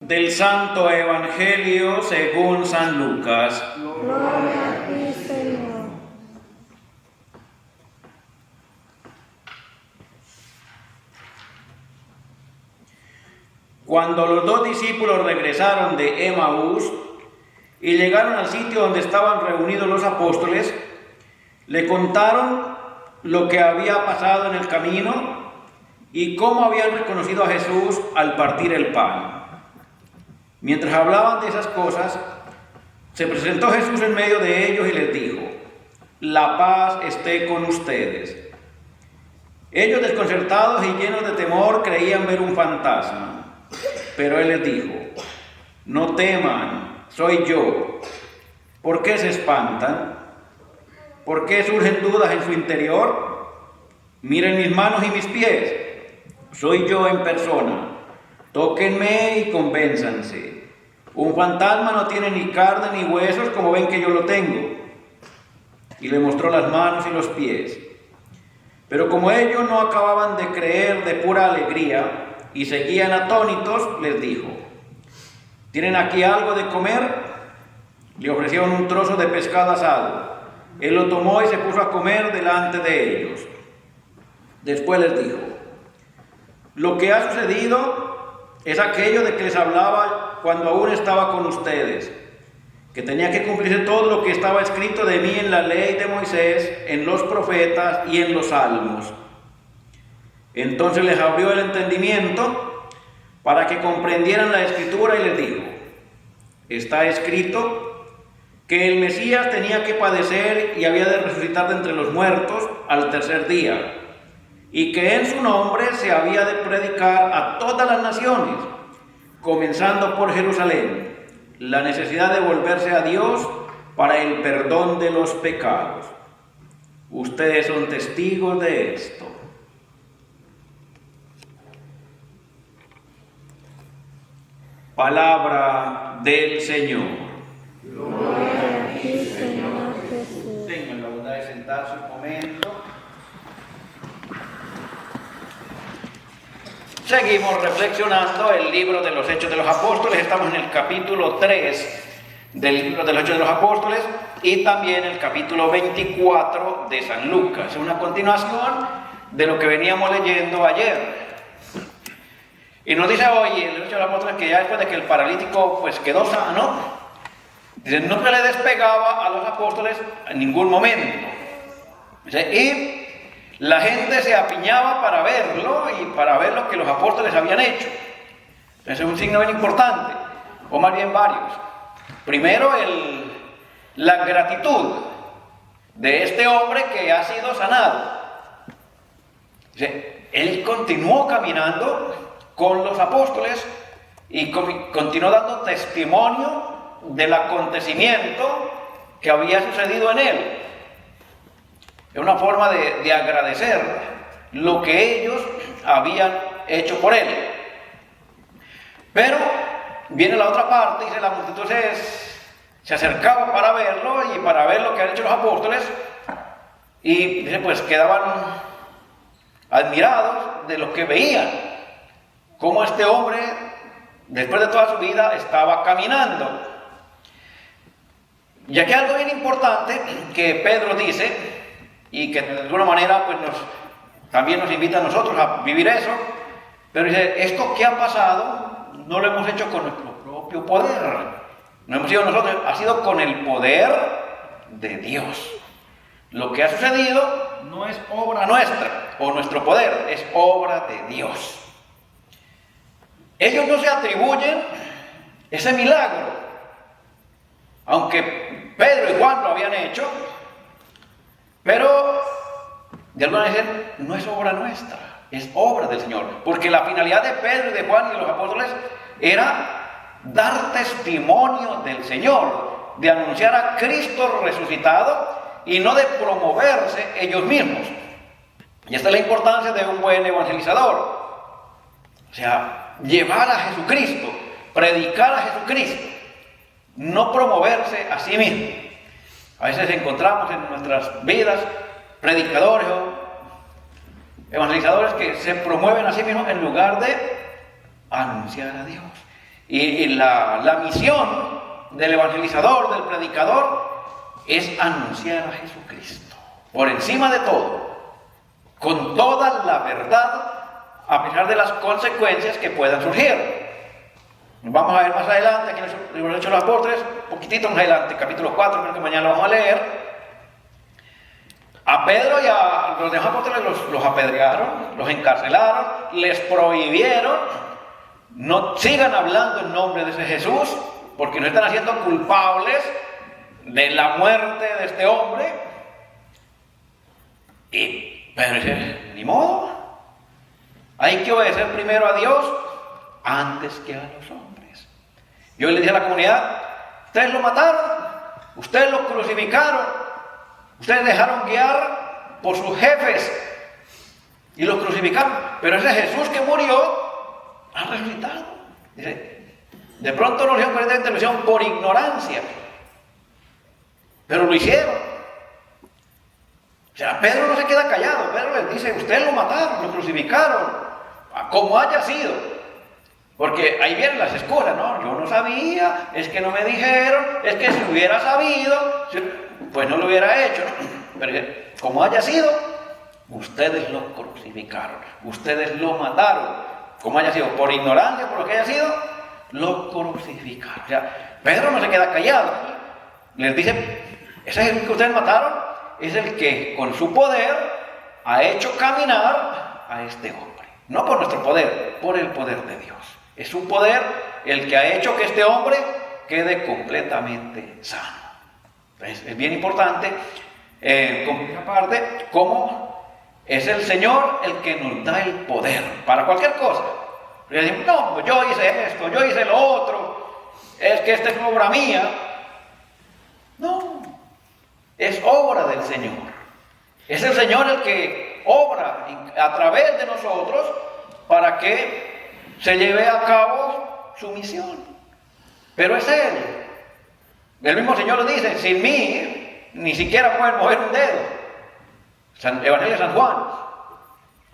Del Santo Evangelio según San Lucas. Gloria a ti, Señor. Cuando los dos discípulos regresaron de Emaús y llegaron al sitio donde estaban reunidos los apóstoles, le contaron lo que había pasado en el camino y cómo habían reconocido a Jesús al partir el pan. Mientras hablaban de esas cosas, se presentó Jesús en medio de ellos y les dijo: «La paz esté con ustedes». Ellos, desconcertados y llenos de temor, creían ver un fantasma. Pero él les dijo: «No teman, soy yo». ¿Por qué se espantan? ¿Por qué surgen dudas en su interior? Miren mis manos y mis pies. Soy yo en persona. Tóquenme y convénzanse. Un fantasma no tiene ni carne ni huesos como ven que yo lo tengo. Y le mostró las manos y los pies. Pero como ellos no acababan de creer de pura alegría y seguían atónitos, les dijo: ¿tienen aquí algo de comer? Le ofrecieron un trozo de pescado asado. Él lo tomó y se puso a comer delante de ellos. Después les dijo: lo que ha sucedido es aquello de que les hablaba cuando aún estaba con ustedes, que tenía que cumplirse todo lo que estaba escrito de mí en la ley de Moisés, en los profetas y en los salmos. Entonces les abrió el entendimiento para que comprendieran la escritura y les dijo: está escrito que el Mesías tenía que padecer y había de resucitar de entre los muertos al tercer día, y que en su nombre se había de predicar a todas las naciones, comenzando por Jerusalén, la necesidad de volverse a Dios para el perdón de los pecados. Ustedes son testigos de esto. Palabra del Señor. Gloria a ti, Señor Jesús. Tengan la bondad de sentarse un momento. Seguimos reflexionando el libro de los Hechos de los Apóstoles. Estamos en el capítulo 3 del libro de los Hechos de los Apóstoles y también el capítulo 24 de San Lucas. Es una continuación de lo que veníamos leyendo ayer. Y nos dice hoy el Hecho de los Apóstoles que ya después de que el paralítico pues quedó sano, dice, no se le despegaba a los apóstoles en ningún momento. Dice, y la gente se apiñaba para verlo y para ver lo que los apóstoles habían hecho. Ese es un signo bien importante, o más bien varios. Primero, la gratitud de este hombre que ha sido sanado. Dice, él continuó caminando con los apóstoles y continuó dando testimonio del acontecimiento que había sucedido en él. Es una forma de agradecer lo que ellos habían hecho por él. Pero viene la otra parte, dice, la multitud se acercaba para verlo y para ver lo que han hecho los apóstoles, y dice, pues quedaban admirados de lo que veían, cómo este hombre, después de toda su vida, estaba caminando. Y aquí algo bien importante que Pedro dice, y que de alguna manera pues también nos invita a nosotros a vivir eso, pero dice, esto que ha pasado no lo hemos hecho con nuestro propio poder, no hemos sido nosotros, ha sido con el poder de Dios. Lo que ha sucedido no es obra nuestra o nuestro poder, es obra de Dios. Ellos no se atribuyen ese milagro, aunque Pedro y Juan lo habían hecho, pero de alguna manera no es obra nuestra, es obra del Señor. Porque la finalidad de Pedro y de Juan y de los apóstoles era dar testimonio del Señor, de anunciar a Cristo resucitado y no de promoverse ellos mismos. Y esta es la importancia de un buen evangelizador. O sea, llevar a Jesucristo, predicar a Jesucristo, no promoverse a sí mismo. A veces encontramos en nuestras vidas predicadores o evangelizadores que se promueven a sí mismos en lugar de anunciar a Dios. Y la misión del evangelizador, del predicador, es anunciar a Jesucristo por encima de todo, con toda la verdad, a pesar de las consecuencias que puedan surgir. Vamos a ver más adelante, aquí en el libro de los Hechos de los Apóstoles, un poquitito más adelante, capítulo 4, creo que mañana lo vamos a leer. A Pedro y a los demás apóstoles los apedrearon, los encarcelaron, les prohibieron, no sigan hablando en nombre de ese Jesús, porque no están haciendo culpables de la muerte de este hombre. Y Pedro dice, ni modo, hay que obedecer primero a Dios antes que a los hombres. Yo le dije a la comunidad, ustedes lo mataron, ustedes lo crucificaron, ustedes dejaron guiar por sus jefes y lo crucificaron, pero ese Jesús que murió ha resucitado. Dice, de pronto no lo hicieron con esta intervención por ignorancia, pero lo hicieron. O sea, Pedro no se queda callado. Pedro les dice, ustedes lo mataron, lo crucificaron, como haya sido. Porque ahí vienen las excusas, ¿no? Yo no sabía, es que no me dijeron, es que si hubiera sabido, pues no lo hubiera hecho, ¿no? Pero como haya sido, ustedes lo crucificaron, ustedes lo mataron, como haya sido, por ignorancia, por lo que haya sido, lo crucificaron. O sea, Pedro no se queda callado. Les dice, ese Jesús que ustedes mataron es el que con su poder ha hecho caminar a este hombre. No por nuestro poder, por el poder de Dios. Es su poder el que ha hecho que este hombre quede completamente sano. Entonces, es bien importante, con esa parte, cómo es el Señor el que nos da el poder para cualquier cosa. Y decimos, no, pues yo hice esto, yo hice lo otro, es que esta es obra mía. No, es obra del Señor. Es el Señor el que obra a través de nosotros para que se lleve a cabo su misión. Pero es Él. El mismo Señor lo dice, sin mí ni siquiera pueden mover un dedo. Evangelio de San Juan.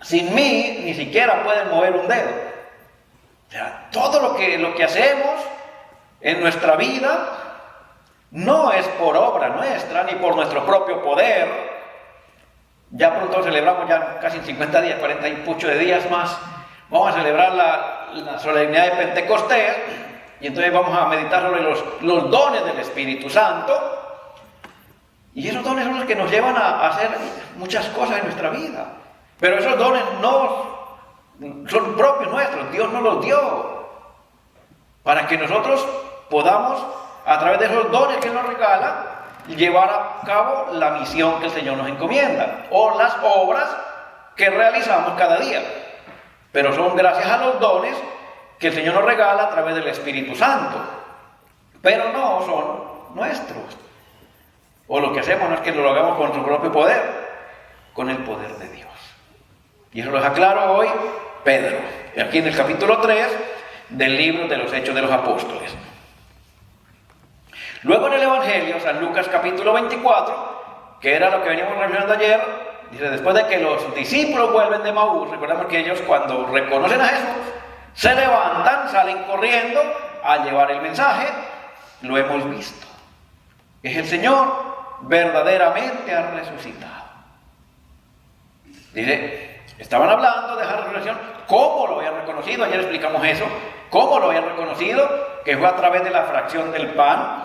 Sin mí ni siquiera pueden mover un dedo. O sea, todo lo que hacemos en nuestra vida no es por obra nuestra ni por nuestro propio poder. Ya pronto celebramos, ya casi en 50 días, 40 y pucho de días más, vamos a celebrar la solemnidad de Pentecostés, y entonces vamos a meditar sobre los dones del Espíritu Santo. Y esos dones son los que nos llevan a hacer muchas cosas en nuestra vida. Pero esos dones no son propios nuestros, Dios nos los dio para que nosotros podamos, a través de esos dones que Él nos regala, llevar a cabo la misión que el Señor nos encomienda, o las obras que realizamos cada día. Pero son gracias a los dones que el Señor nos regala a través del Espíritu Santo. Pero no son nuestros. O lo que hacemos no es que lo hagamos con nuestro propio poder, con el poder de Dios. Y eso lo deja claro hoy Pedro, aquí en el capítulo 3 del libro de los Hechos de los Apóstoles. Luego en el Evangelio, San Lucas capítulo 24, que era lo que veníamos reflexionando ayer, dice, después de que los discípulos vuelven de Emaús, recordamos que ellos cuando reconocen a Jesús, se levantan, salen corriendo a llevar el mensaje. Lo hemos visto. Es el Señor verdaderamente ha resucitado. Dice, estaban hablando de esa resurrección, ¿cómo lo habían reconocido? Ayer explicamos eso, ¿cómo lo habían reconocido? Que fue a través de la fracción del pan,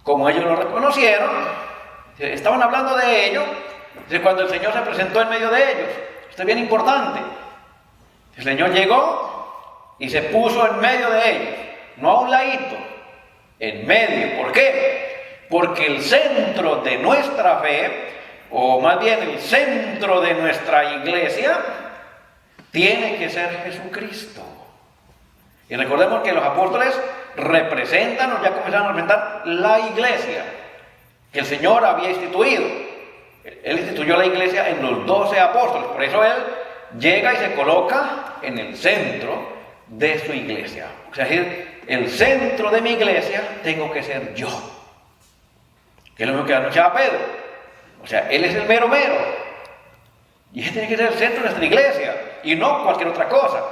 como ellos lo reconocieron. Estaban hablando de ello, de cuando el Señor se presentó en medio de ellos. Esto es bien importante. El Señor llegó y se puso en medio de ellos, no a un ladito, en medio. ¿Por qué? Porque el centro de nuestra fe, o más bien el centro de nuestra iglesia, tiene que ser Jesucristo. Y recordemos que los apóstoles representan, o ya comenzaron a representar, la iglesia que el Señor había instituido. Él instituyó la iglesia en los 12 apóstoles, por eso Él llega y se coloca en el centro de su iglesia. O sea, es decir, el centro de mi iglesia tengo que ser yo. Que es lo mismo que anunciaba Pedro. O sea, Él es el mero mero. Y ese tiene que ser el centro de nuestra iglesia, y no cualquier otra cosa.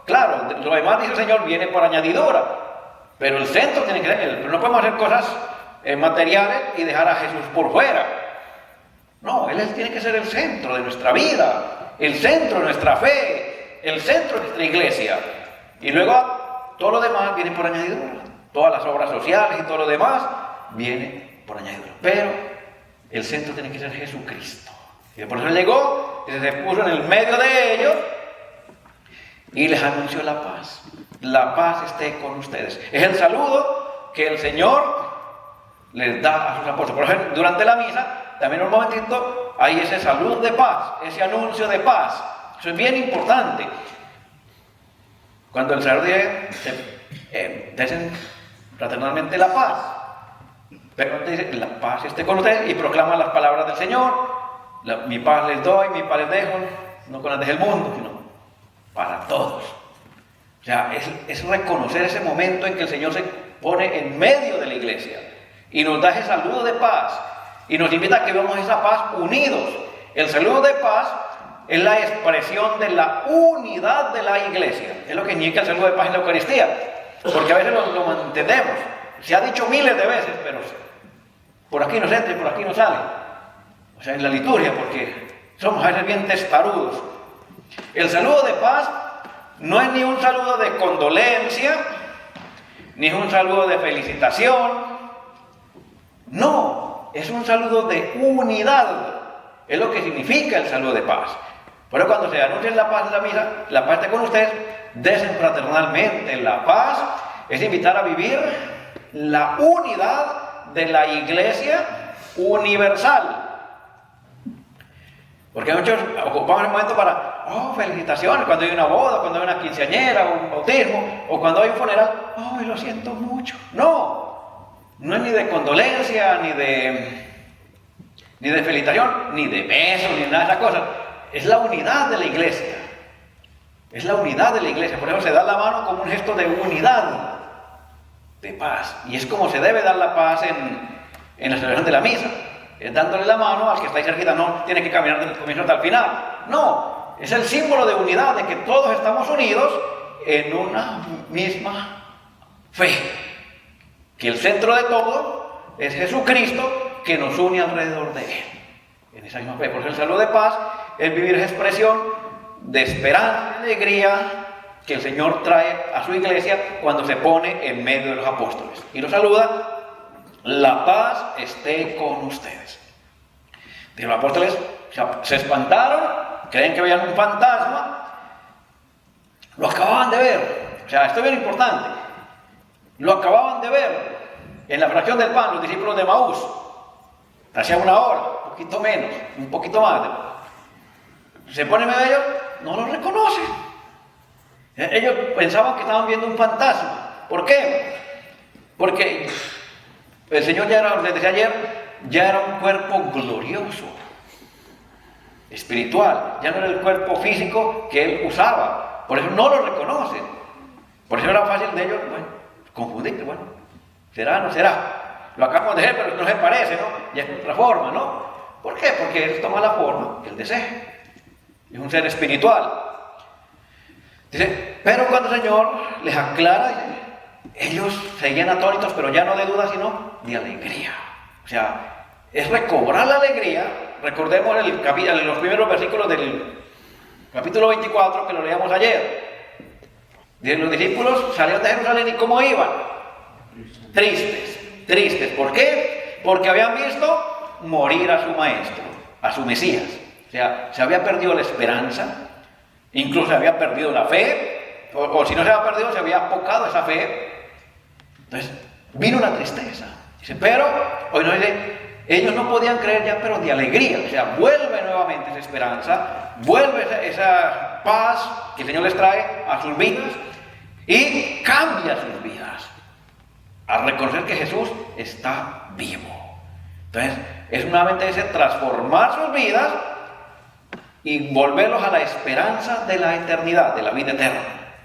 Claro, lo demás, dice el Señor, viene por añadidura. Pero el centro tiene que ser Él. Pero no podemos hacer cosas materiales y dejar a Jesús por fuera. No, Él tiene que ser el centro de nuestra vida, el centro de nuestra fe, el centro de nuestra iglesia. Y luego todo lo demás viene por añadidura. Todas las obras sociales y todo lo demás viene por añadidura. Pero el centro tiene que ser Jesucristo. Y por eso Él llegó y se puso en el medio de ellos y les anunció la paz. La paz esté con ustedes. Es el saludo que el Señor les da a sus apóstoles. Por ejemplo, durante la misa, también un momentito, hay ese saludo de paz, ese anuncio de paz. Eso es bien importante. Cuando el sacerdote dicen fraternalmente la paz, pero dice, la paz esté con ustedes, y proclama las palabras del Señor. Mi paz les doy, mi paz les dejo, no con las del mundo, sino para todos. O sea, es reconocer ese momento en que el Señor se pone en medio de la iglesia y nos da ese saludo de paz y nos invita a que vemos esa paz unidos. El saludo de paz es la expresión de la unidad de la iglesia. Es lo que indica el saludo de paz en la Eucaristía, porque a veces lo mantenemos. Se ha dicho miles de veces, pero por aquí nos entra y por aquí no sale. O sea, en la liturgia, porque somos a veces bien testarudos. El saludo de paz no es ni un saludo de condolencia, ni es un saludo de felicitación. No, es un saludo de unidad. Es lo que significa el saludo de paz. Pero cuando se anuncia la paz en la misa, la paz está con ustedes, desen fraternalmente. La paz es invitar a vivir la unidad de la iglesia universal. Porque muchos ocupamos el momento para, felicitaciones, cuando hay una boda, cuando hay una quinceañera, o un bautismo, o cuando hay un funeral, lo siento mucho. No es ni de condolencia, ni de felicitación, ni de besos, ni nada de esas cosas. Es la unidad de la iglesia. Es la unidad de la iglesia. Por eso se da la mano como un gesto de unidad, de paz. Y es como se debe dar la paz en la celebración de la misa. Es dándole la mano al que está ahí cerquita, no tiene que caminar desde el comienzo hasta el final. No, es el símbolo de unidad, de que todos estamos unidos en una misma fe. Que el centro de todo es Jesucristo, que nos une alrededor de Él. En esa misma fe. Por eso el saludo de paz es vivir esa expresión de esperanza y alegría que el Señor trae a su iglesia cuando se pone en medio de los apóstoles. Y los saluda: la paz esté con ustedes. Y los apóstoles se espantaron, creen que veían un fantasma, lo acababan de ver. O sea, esto es bien importante. Lo acababan de ver en la fracción del pan, los discípulos de Emaús. Hacía una hora, un poquito menos, un poquito más. Se pone en medio de ellos, no lo reconocen. Ellos pensaban que estaban viendo un fantasma. ¿Por qué? Porque el Señor les decía ayer, ya era un cuerpo glorioso, espiritual. Ya no era el cuerpo físico que Él usaba. Por eso no lo reconocen. Por eso era fácil de ellos, confundirse. ¿Será o no será? Lo acabamos de ver, pero no se parece, ¿no? Ya es otra forma, ¿no? ¿Por qué? Porque Él toma la forma que Él desea. Es un ser espiritual. Dice, pero cuando el Señor les aclara, ellos seguían atónitos, pero ya no de duda, sino de alegría. O sea, es recobrar la alegría. Recordemos los primeros versículos del capítulo 24 que lo leíamos ayer. Los discípulos salieron de Jerusalén y ¿cómo iban? Tristes. ¿Por qué? Porque habían visto morir a su maestro, a su Mesías. O sea, se había perdido la esperanza, incluso se había perdido la fe, o si no se había perdido, se había apocado esa fe. Entonces, vino una tristeza. Dice, pero, hoy nos dice, ellos no podían creer ya, pero de alegría. O sea, vuelve nuevamente esa esperanza, vuelve esa paz que el Señor les trae a sus vidas y cambia sus vidas. Al reconocer que Jesús está vivo. Entonces, es nuevamente ese transformar sus vidas y volverlos a la esperanza de la eternidad, de la vida eterna.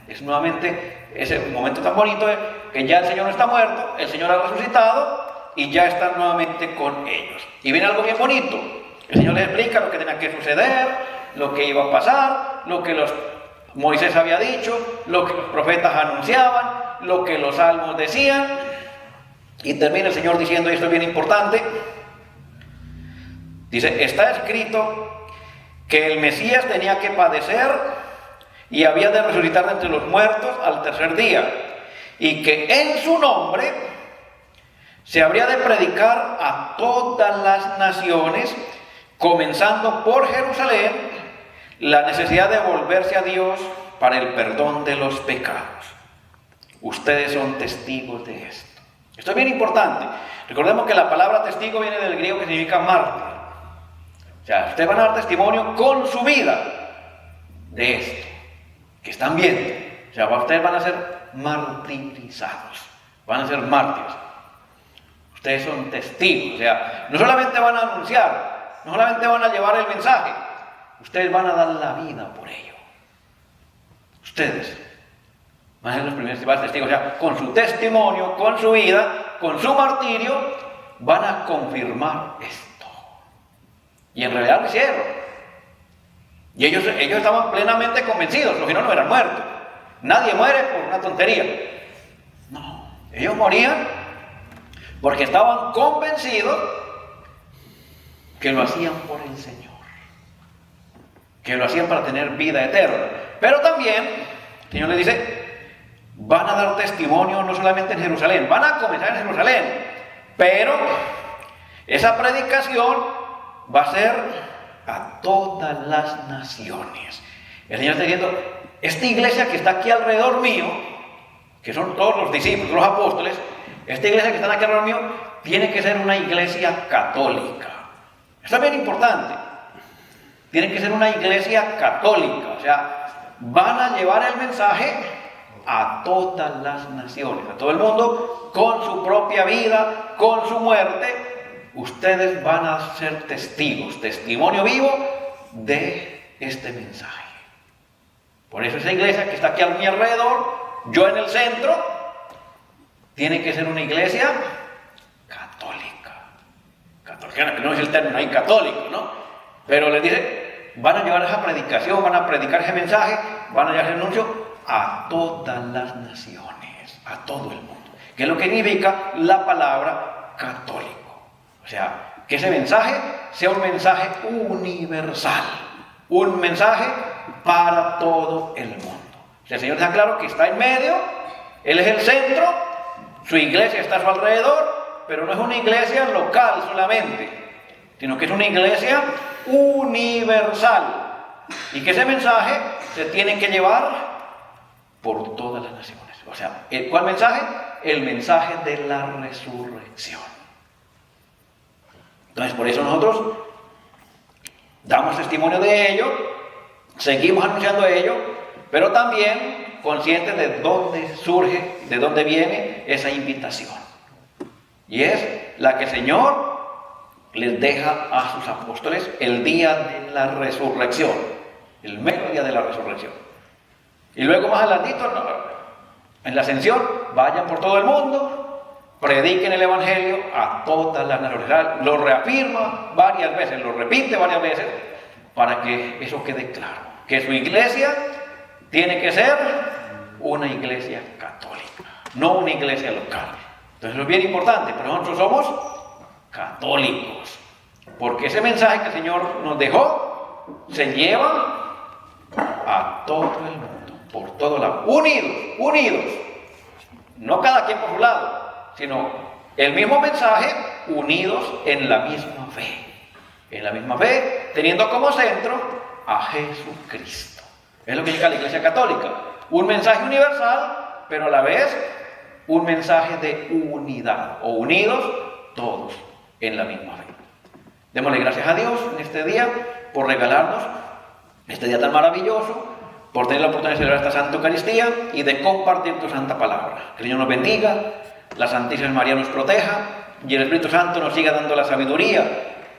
Es nuevamente ese momento tan bonito de que ya el Señor no está muerto, el Señor ha resucitado y ya están nuevamente con ellos. Y viene algo bien bonito. El Señor les explica lo que tenía que suceder, lo que iba a pasar, lo que Moisés había dicho, lo que los profetas anunciaban, lo que los salmos decían. Y termina el Señor diciendo, y esto es bien importante, dice, está escrito que el Mesías tenía que padecer y había de resucitar de entre los muertos al tercer día, y que en su nombre se habría de predicar a todas las naciones, comenzando por Jerusalén, la necesidad de volverse a Dios para el perdón de los pecados. Ustedes son testigos de esto. Esto es bien importante. Recordemos que la palabra testigo viene del griego que significa mártir. O sea, ustedes van a dar testimonio con su vida de esto que están viendo. O sea, ustedes van a ser martirizados, van a ser mártires. Ustedes son testigos. O sea, no solamente van a anunciar, no solamente van a llevar el mensaje, ustedes van a dar la vida por ello. Ustedes van a ser los primeros testigos. O sea, con su testimonio, con su vida, con su martirio, van a confirmar esto. Y en realidad lo hicieron. Y ellos estaban plenamente convencidos, los que no eran muertos. Nadie muere por una tontería. No, ellos morían porque estaban convencidos que lo hacían por el Señor, que lo hacían para tener vida eterna. Pero también, el Señor les dice, van a dar testimonio no solamente en Jerusalén, van a comenzar en Jerusalén, pero esa predicación va a ser a todas las naciones. El Señor está diciendo, esta iglesia que está aquí alrededor mío, que son todos los discípulos, los apóstoles, esta iglesia que está aquí alrededor mío, tiene que ser una iglesia católica. Esto es bien importante. Tiene que ser una iglesia católica, o sea, van a llevar el mensaje a todas las naciones, a todo el mundo, con su propia vida, con su muerte. Ustedes van a ser testigos, testimonio vivo de este mensaje. Por eso esa iglesia que está aquí a mi alrededor, yo en el centro, tiene que ser una iglesia católica. Católica, que no es el término ahí católico, ¿no? Pero les dice, van a llevar esa predicación, van a predicar ese mensaje, van a llevar ese anuncio a todas las naciones, a todo el mundo. Que es lo que significa la palabra católico. O sea, que ese mensaje sea un mensaje universal, un mensaje para todo el mundo. O sea, el Señor deja claro que está en medio, Él es el centro, su iglesia está a su alrededor, pero no es una iglesia local solamente, sino que es una iglesia universal. Y que ese mensaje se tiene que llevar por todas las naciones. O sea, ¿cuál mensaje? El mensaje de la resurrección. Entonces, por eso nosotros damos testimonio de ello, seguimos anunciando ello, pero también conscientes de dónde surge, de dónde viene esa invitación. Y es la que el Señor les deja a sus apóstoles el día de la resurrección, el mero día de la resurrección. Y luego más adelantito, en la ascensión, vayan por todo el mundo, prediquen el Evangelio a todas las naciones. Lo reafirma varias veces, lo repite varias veces, para que eso quede claro, que su iglesia tiene que ser una iglesia católica, no una iglesia local. Entonces eso es bien importante, pero nosotros somos católicos, porque ese mensaje que el Señor nos dejó se lleva a todo el mundo, por todo lado, unidos, no cada quien por su lado, sino el mismo mensaje, unidos en la misma fe, teniendo como centro a Jesucristo. Es lo que indica la Iglesia Católica, un mensaje universal, pero a la vez un mensaje de unidad, o unidos todos en la misma fe. Démosle gracias a Dios en este día por regalarnos este día tan maravilloso, por tener la oportunidad de celebrar esta Santa Eucaristía y de compartir tu Santa Palabra. Que el Señor nos bendiga, la Santísima María nos proteja y el Espíritu Santo nos siga dando la sabiduría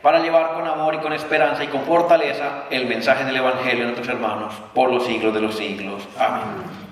para llevar con amor y con esperanza y con fortaleza el mensaje del Evangelio a nuestros hermanos por los siglos de los siglos. Amén.